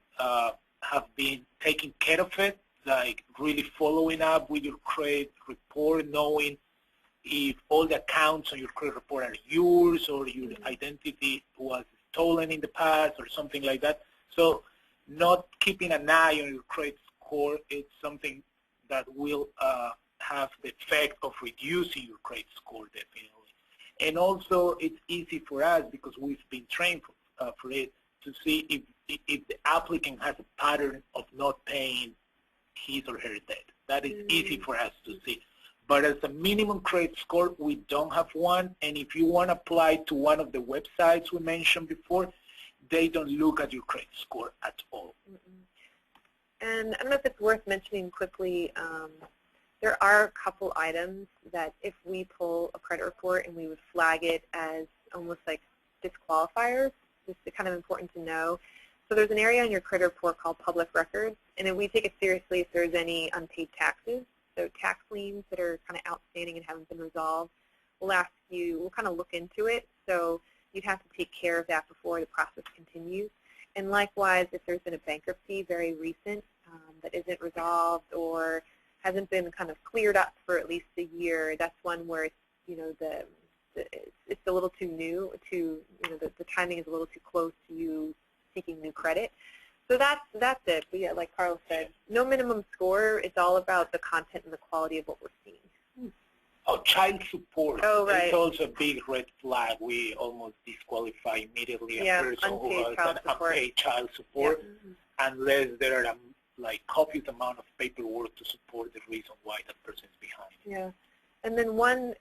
Speaker 2: have been taking care of it, like really following up with your credit report, knowing if all the accounts on your credit report are yours, or your identity was stolen in the past, or something like that. So not keeping an eye on your credit score is something that will have the effect of reducing your credit score, definitely. And also, it's easy for us, because we've been trained for it, to see if the applicant has a pattern of not paying his or her debt. That is easy for us to see. But as a minimum credit score, we don't have one. And if you want to apply to one of the websites we mentioned before, they don't look at your credit score at all.
Speaker 3: And I don't know if it's worth mentioning quickly, there are a couple items that if we pull a credit report and we would flag it as almost like disqualifiers, it's kind of important to know. So there's an area on your credit report called public records, and then we take it seriously if there's any unpaid taxes. So tax liens that are kind of outstanding and haven't been resolved, we'll ask you, we'll kind of look into it. So you'd have to take care of that before the process continues. And likewise, if there's been a bankruptcy very recent that isn't resolved or hasn't been kind of cleared up for at least a year, that's one where it's, you know, it's a little too new to, you know, the timing is a little too close to you seeking new credit. So that's it. But yeah, like Carlos said, no minimum score. It's all about the content and the quality of what we're seeing.
Speaker 2: Oh, child support.
Speaker 3: Oh, right.
Speaker 2: It's also a big red flag. We almost disqualify immediately a person who has an unpaid child support, unless there are like copious amount of paperwork to support the reason why that person is behind.
Speaker 3: Yeah. And then one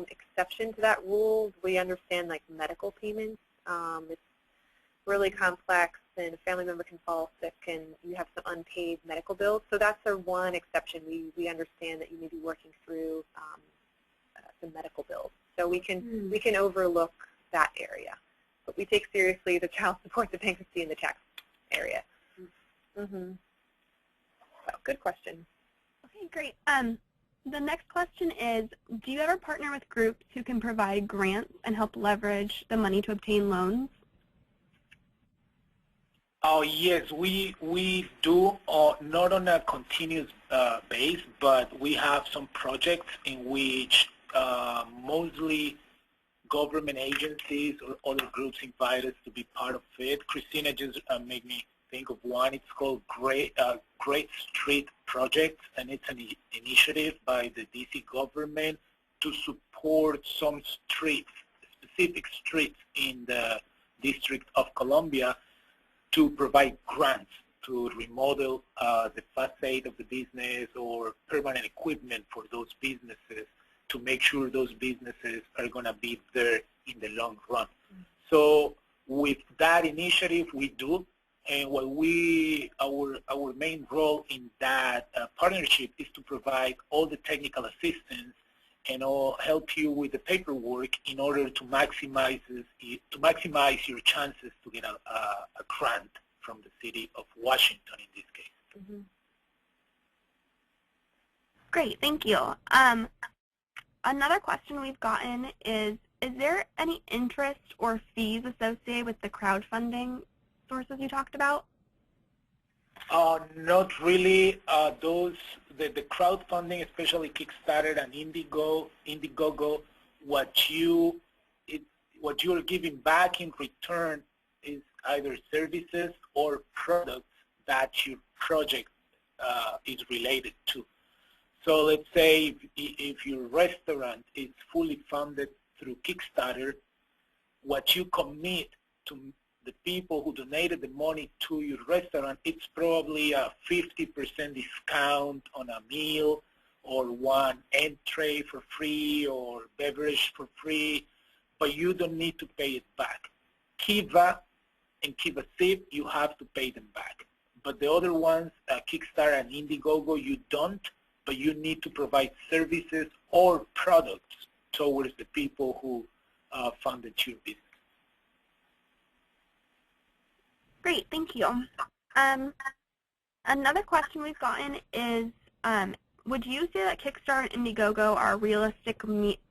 Speaker 3: exception to that rule, we understand like medical payments. It's really complex, and a family member can fall sick and you have some unpaid medical bills. So that's our one exception. We understand that you may be working through some medical bills. So we can overlook that area. But we take seriously the child support, the bankruptcy, and the tax area. So, good question.
Speaker 4: Okay, great. The next question is, do you ever partner with groups who can provide grants and help leverage the money to obtain loans?
Speaker 2: Oh, yes, we do, not on a continuous base, but we have some projects in which mostly government agencies or other groups invite us to be part of it. Christina just made me think of one. It's called Great Street Project, and it's an initiative by the DC government to support some streets, specific streets in the District of Columbia, to provide grants to remodel the facade of the business or permanent equipment for those businesses, to make sure those businesses are going to be there in the long run. So with that initiative, we do, and what our main role in that partnership is to provide all the technical assistance and help you with the paperwork in order to maximize your chances to get a grant from the city of Washington in this case.
Speaker 4: Great, thank you. Another question we've gotten is there any interest or fees associated with the crowdfunding sources you talked about?
Speaker 2: Not really. The crowdfunding, especially Kickstarter and Indiegogo, what you're giving back in return is either services or products that your project is related to. So let's say if your restaurant is fully funded through Kickstarter, what you commit to the people who donated the money to your restaurant, it's probably a 50% discount on a meal, or one entree for free, or beverage for free, but you don't need to pay it back. Kiva and KivaZip, you have to pay them back. But the other ones, Kickstarter and Indiegogo, you don't, but you need to provide services or products towards the people who funded your business.
Speaker 4: Great, thank you. Another question we've gotten is, would you say that Kickstarter and Indiegogo are realistic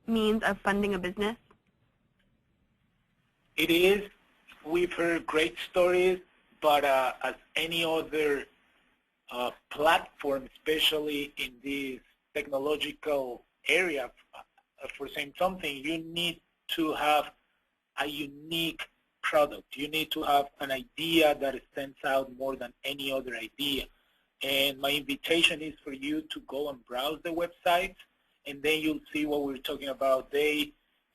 Speaker 4: means of funding a business?
Speaker 2: It is. We've heard great stories, but as any other platform, especially in this technological area, for saying something, you need to have a unique product. You need to have an idea that stands out more than any other idea. And my invitation is for you to go and browse the websites, and then you'll see what we're talking about.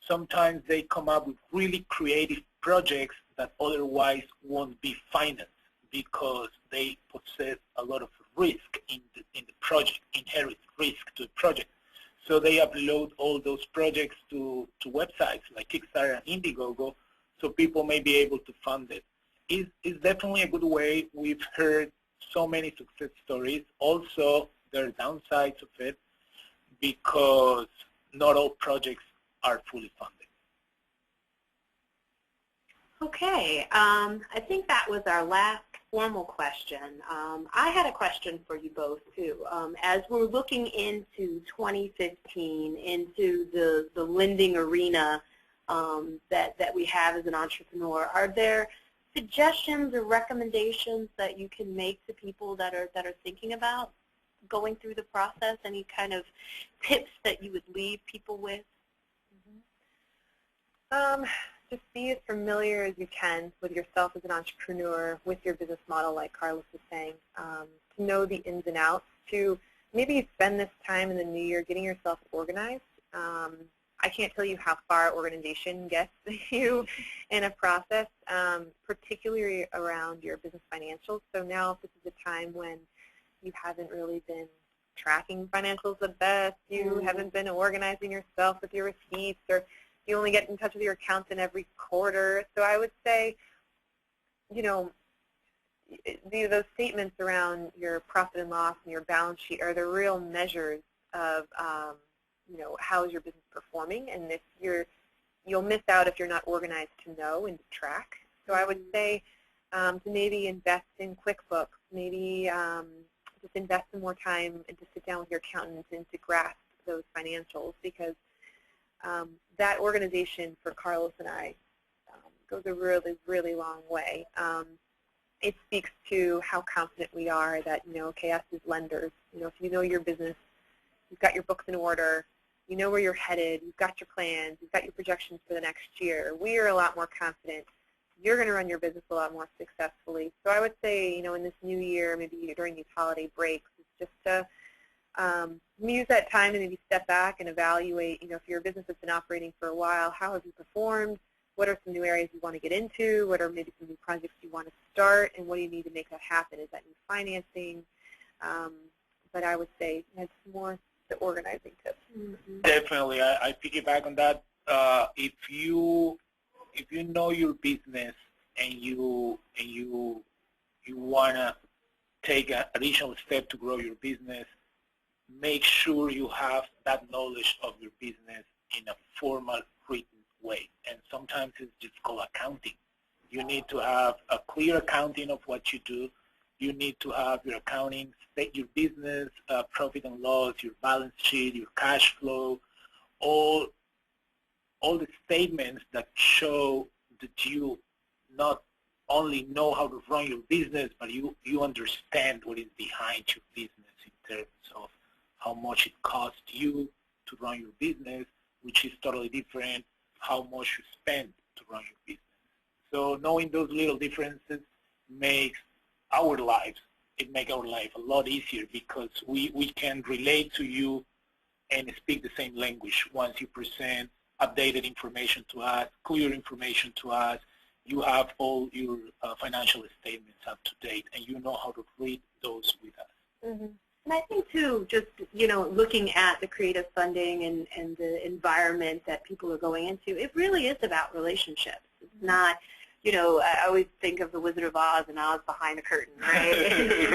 Speaker 2: Sometimes they come up with really creative projects that otherwise won't be financed because they possess a lot of risk in the project, inherent risk to the project. So they upload all those projects to websites like Kickstarter and Indiegogo, so people may be able to fund it. It's definitely a good way. We've heard so many success stories. Also, there are downsides of it because not all projects are fully funded.
Speaker 1: Okay, I think that was our last formal question. I had a question for you both too. As we're looking into 2015, into the lending arena that we have as an entrepreneur, are there suggestions or recommendations that you can make to people that are thinking about going through the process? Any kind of tips that you would leave people with?
Speaker 3: Just be as familiar as you can with yourself as an entrepreneur, with your business model, like Carlos was saying, to know the ins and outs, to maybe spend this time in the new year getting yourself organized. I can't tell you how far organization gets you in a process, particularly around your business financials. So now if this is a time when you haven't really been tracking financials the best, you haven't been organizing yourself with your receipts, or you only get in touch with your accountant every quarter. So I would say, you know, those statements around your profit and loss and your balance sheet are the real measures of, you know, how is your business performing, and if you'll miss out if you're not organized to know and to track. So I would say to maybe invest in QuickBooks, maybe just invest some more time and to sit down with your accountant and to grasp those financials, because that organization for Carlos and I goes a really, really long way. It speaks to how confident we are that, you know, okay, us as lenders, you know, if you know your business, you've got your books in order, you know where you're headed, you've got your plans, you've got your projections for the next year, we are a lot more confident you're going to run your business a lot more successfully. So I would say, you know, in this new year, maybe during these holiday breaks, it's just to use that time to maybe step back and evaluate, you know, if your business has been operating for a while, how have you performed? What are some new areas you want to get into? What are maybe some new projects you want to start? And what do you need to make that happen? Is that new financing? But I would say it's more the organizing tips.
Speaker 2: Definitely, I piggyback on that. If you know your business and you want to take an additional step to grow your business, make sure you have that knowledge of your business in a formal, written way. And sometimes it's just called accounting. You need to have a clear accounting of what you do. You need to have your accounting, state your business, profit and loss, your balance sheet, your cash flow, all the statements that show that you not only know how to run your business, but you understand what is behind your business in terms of how much it costs you to run your business, which is totally different how much you spend to run your business. So knowing those little differences makes our life a lot easier, because we can relate to you and speak the same language once you present updated information to us, clear information to us. You have all your financial statements up to date, and you know how to read those with us.
Speaker 1: And I think, too, just, you know, looking at the creative funding and the environment that people are going into, it really is about relationships. It's not you know, I always think of the Wizard of Oz and Oz behind the curtain, right?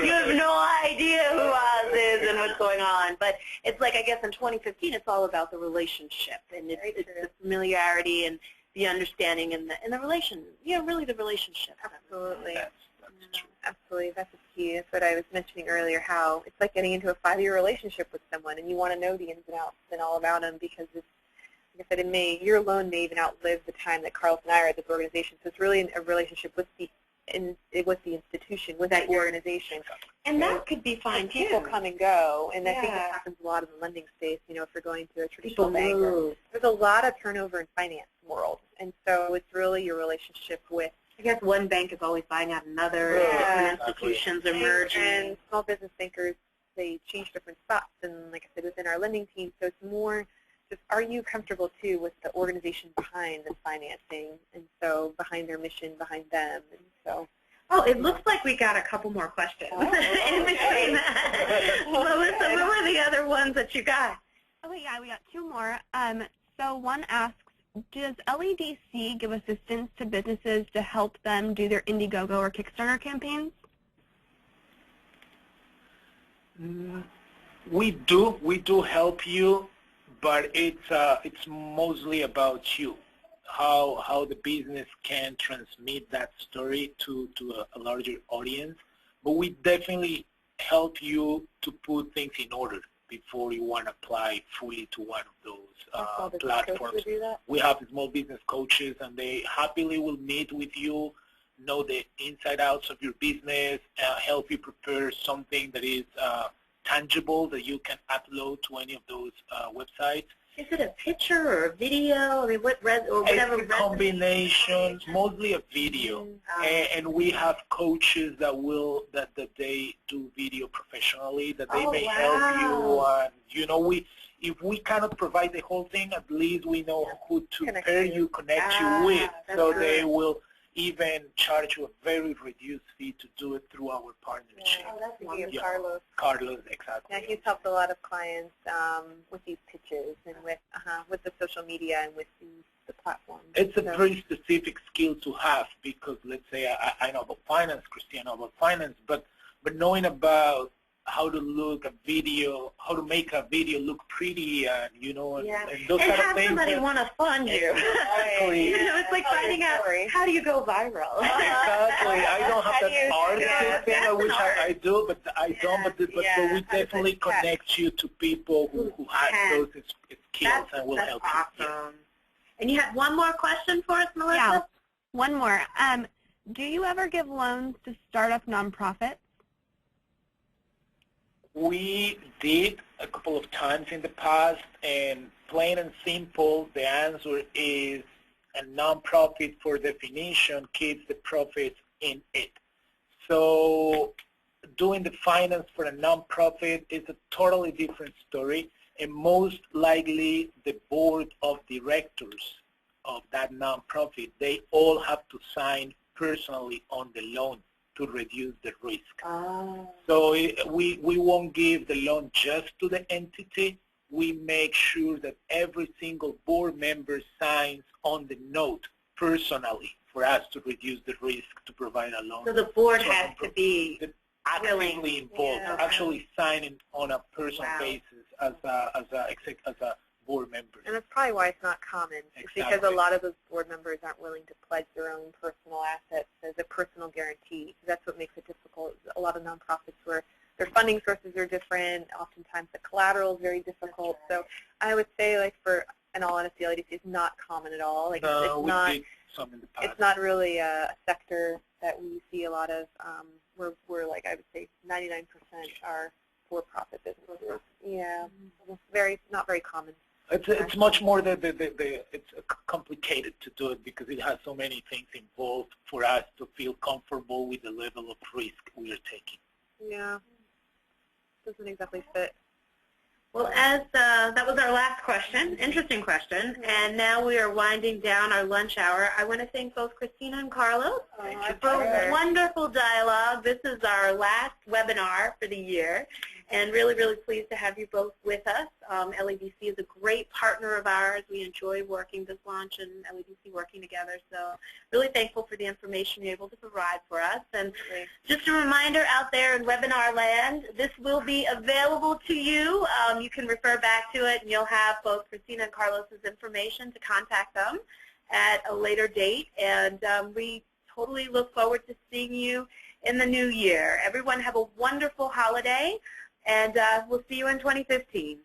Speaker 1: You have no idea who Oz is and what's going on. But it's like, I guess in 2015, it's all about the relationship, and it's the familiarity and the understanding and the relation, you know, really the relationship.
Speaker 3: Absolutely.
Speaker 2: That's true.
Speaker 3: Absolutely. That's the key. That's what I was mentioning earlier, how it's like getting into a 5-year relationship with someone, and you want to know the ins and outs and all about them, because it's, like I said, your loan may even outlive the time that Carlos and I are at this organization. So it's really a relationship with the institution, with that organization.
Speaker 1: And that could be fine, too.
Speaker 3: People come and go, and I think that happens a lot in the lending space. You know, if you're going to a traditional bank, there's a lot of turnover in finance world, and so it's really your relationship with.
Speaker 1: I guess one bank is always buying out another, different institutions are merging.
Speaker 3: And small business bankers, they change different spots, and like I said, within our lending team, so it's more just, are you comfortable, too, with the organization behind the financing, and so behind their mission, behind them, and so.
Speaker 1: Oh, it looks like we got a couple more questions in between that. Melissa, what were the other ones that you got?
Speaker 4: Oh, yeah, we got 2 more. So one asks, does LEDC give assistance to businesses to help them do their Indiegogo or Kickstarter campaigns?
Speaker 2: We do help you, but it's mostly about you, how the business can transmit that story to a larger audience. But we definitely help you to put things in order before you want to apply fully to one of those platforms. We have small business coaches, and they happily will meet with you, know the inside outs of your business, help you prepare something that is tangible that you can upload to any of those websites.
Speaker 1: Is it a picture or a video? I mean, whatever.
Speaker 2: It's a combination, mostly a video, and we have coaches that they do video professionally, that they may help you. You know, if we cannot provide the whole thing, at least we know who to connect you with, so they will even charge you a very reduced fee to do it through our partnership.
Speaker 3: Oh, that's wonderful. Carlos.
Speaker 2: Carlos, exactly.
Speaker 3: Yeah, he's helped a lot of clients with these pitches and with the social media and with the platform.
Speaker 2: It's a very specific skill to have, because let's say I know about finance, Christina knows about finance, but knowing about how to look a video, how to make a video look pretty, and you know, and those kind of things. And have somebody
Speaker 1: want to fund you.
Speaker 2: Exactly.
Speaker 1: You know, it's like finding out how do you go viral.
Speaker 2: Exactly. I don't have that artistic thing. I wish I do, but I don't. But we definitely connect you to people who have those skills and will help you. Yeah.
Speaker 1: And you have one more question for us, Melissa?
Speaker 4: Yeah, one more. Do you ever give loans to startup nonprofits?
Speaker 2: We did a couple of times in the past, and plain and simple, the answer is a nonprofit, for definition, keeps the profits in it. So doing the finance for a nonprofit is a totally different story, and most likely the board of directors of that nonprofit, they all have to sign personally on the loan to reduce the risk. So we won't give the loan just to the entity. We make sure that every single board member signs on the note personally for us to reduce the risk to provide a loan.
Speaker 1: So the board has to be
Speaker 2: actively involved, actually signing on a personal basis as a board member.
Speaker 3: And that's probably why it's not common. It's because a lot of those board members aren't willing to pledge their own personal assets as a personal guarantee. That's what makes it difficult. A lot of nonprofits where their funding sources are different. Oftentimes the collateral is very difficult. So I would say, like, for, in all honesty, LEDC is not common at all. Like,
Speaker 2: no,
Speaker 3: it's not.
Speaker 2: Did some in the past.
Speaker 3: It's not really a sector that we see a lot of. We're like, I would say 99% are for-profit businesses. Yeah, not very common.
Speaker 2: It's much more it's complicated to do it, because it has so many things involved for us to feel comfortable with the level of risk we are taking.
Speaker 3: Yeah, doesn't exactly fit.
Speaker 1: Well, as that was our last question, interesting question, and now we are winding down our lunch hour. I want to thank both Christina and Carlos for a wonderful dialogue. This is our last webinar for the year, and really, really pleased to have you both with us. LEDC is a great partner of ours. We enjoy working this launch and LEDC working together, so really thankful for the information you're able to provide for us. And just a reminder out there in webinar land, this will be available to you. You can refer back to it, and you'll have both Christina and Carlos's information to contact them at a later date, and we totally look forward to seeing you in the new year. Everyone have a wonderful holiday, and we'll see you in 2015.